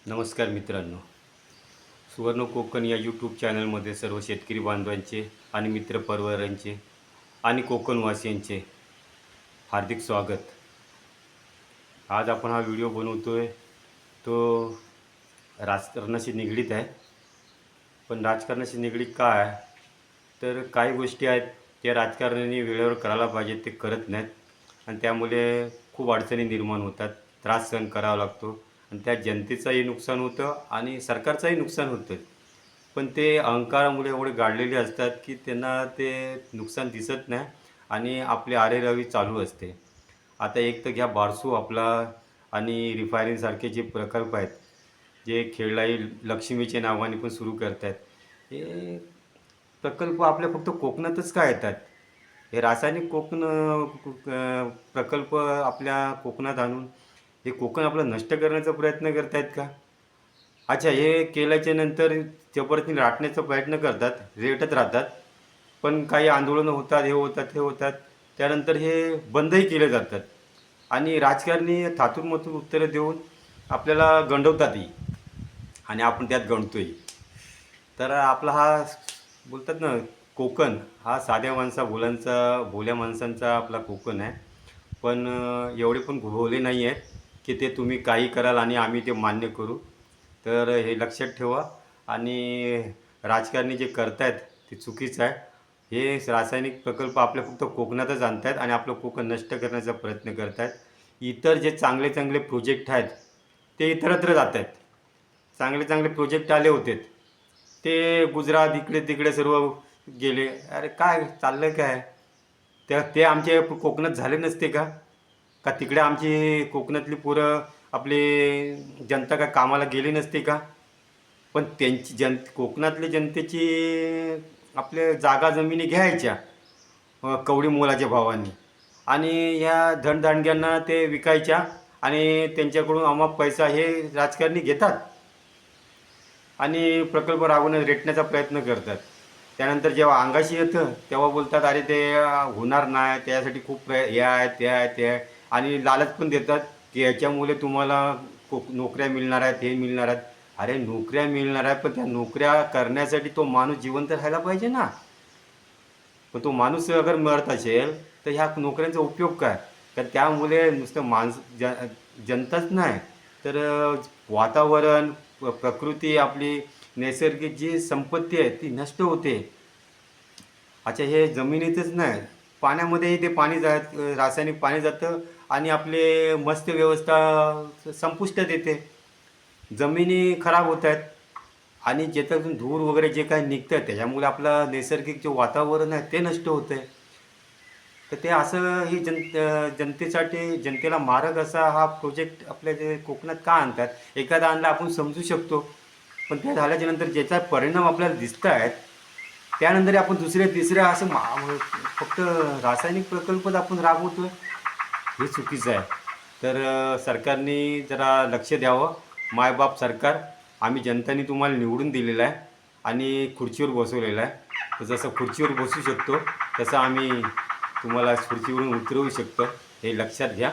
नमस्कार मित्रांनो, सुवर्ण कोकण या यूट्यूब चॅनलमध्ये सर्व शेतकरी बांधवांचे आणि मित्रपरिवारांचे आणि कोकणवासियांचे हार्दिक स्वागत. आज आपण हा व्हिडिओ बनवतोय तो राजकारणाशी निगडीत आहे. पण राजकारणाशी निगडीत का आहे तर काही गोष्टी आहेत त्या राजकारण्यांनी वेळेवर करायला पाहिजे, ते करत नाहीत आणि त्यामुळे खूप अडचणी निर्माण होतात, त्रास सहन करावा लागतो आणि त्या जनतेचंही नुकसान होतं आणि सरकारचंही नुकसान होतं. पण ते अहंकारामुळे एवढे गाडलेले असतात की त्यांना ते नुकसान दिसत नाही आणि आपली आरेरावी चालू असते. आता एक तर घ्या बारसू आपला आणि रिफायनरीसारखे जे प्रकल्प आहेत, जे खेळलाई लक्ष्मीच्या नावाने पण सुरू करत आहेत, हे प्रकल्प आपल्या फक्त कोकणातच का येतात? हे रासायनिक प्रकल्प आपल्या कोकणात आणून हे कोकण आपलं नष्ट करण्याचा प्रयत्न करतायत का? अच्छा, हे केल्याच्या नंतर जबरदस्ती राखण्याचा प्रयत्न करतात, रेटत राहतात. पण काही आंदोलनं होतात, हे होतात, हे होतात. त्यानंतर हे बंदही केले जातात आणि राजकारणी थातूरमातूर उत्तरं देऊन आपल्याला गंडवतातही आणि आपण त्यात गंडतोही. तर आपला हा बोलतात ना, कोकण हा साध्या भोल्या माणसांचा आपला कोकण आहे. पण एवढे पण भोळे नाही आहेत की ते तुम्ही काही कराल आणि आम्ही ते मान्य करू. तर हे लक्षात ठेवा आणि राजकारणी जे करतायत ते चुकीचं आहे. हे रासायनिक प्रकल्प आपल्या फक्त कोकणातच आणत आहेत आणि आपलं कोकण नष्ट करण्याचा प्रयत्न करत आहेत. इतर जे चांगले चांगले प्रोजेक्ट आहेत ते इतरत्र जात आहेत. चांगले चांगले प्रोजेक्ट आले होते, ते गुजरात इकडे तिकडे सर्व गेले. अरे काय चाललं काय? ते आमच्या कोकणात झाले नसते का? का तिकडे आमची कोकणातली पोरं आपली जनता काय कामाला गेली नसते का? पण त्यांची कोकणातल्या जनतेची आपल्या जागा जमिनी घ्यायच्या कवडी मोलाच्या भावाने आणि ह्या धनदांडग्यांना ते विकायच्या आणि त्यांच्याकडून अमाप पैसा हे राजकारणी घेतात आणि प्रकल्प राबवण्यास रेटण्याचा प्रयत्न करतात. त्यानंतर जेव्हा अंगाशी येतं तेव्हा बोलतात अरे ते होणार नाही, त्यासाठी खूप हे आहे ते आहे ते आहे आणि लालच पण देतात की याच्यामुळे तुम्हाला नोकऱ्या मिळणार आहेत, हे मिळणार आहेत. अरे नोकऱ्या मिळणार आहेत, पण त्या नोकऱ्या करण्यासाठी तो माणूस जिवंत राहायला पाहिजे ना. पण तो माणूस अगर मरत असेल तर ह्या नोकऱ्यांचा उपयोग काय? तर त्यामुळे नुसतं जनताच नाही तर वातावरण, प्रकृती, आपली नैसर्गिक जी संपत्ती आहे ती नष्ट होते. अच्छा, हे जमिनीतच नाही, पाण्यामध्येही ते पाणी रासायनिक पाणी जातं आणि आपले मत्स्य व्यवस्था संपुष्टात येते. जमिनी खराब होत आहेत आणि ज्याच्यातून धूर वगैरे जे काही निघतं आहे त्याच्यामुळे आपलं नैसर्गिक जे वातावरण आहे ते नष्ट होतं आहे. तर ते असं ही जनतेसाठी जनतेला मारक असा हा प्रोजेक्ट आपल्या जे कोकणात का आणतात? एखादा आणला आपण समजू शकतो, पण ते झाल्याच्या नंतर ज्याचा परिणाम आपल्याला दिसत आहेत त्यानंतर आपण दुसऱ्या तिसऱ्या असं फक्त रासायनिक प्रकल्पच आपण राबवतो, हे चुकीचं आहे. तर सरकारने जरा लक्ष द्यावं. मायबाप सरकार, आम्ही जनताने तुम्हाला निवडून दिलेलं आहे आणि खुर्चीवर बसवलेलं आहे. तर जसं खुर्चीवर बसू शकतो तसं आम्ही तुम्हाला खुर्चीवरून उतरवू शकतो, हे लक्षात घ्या.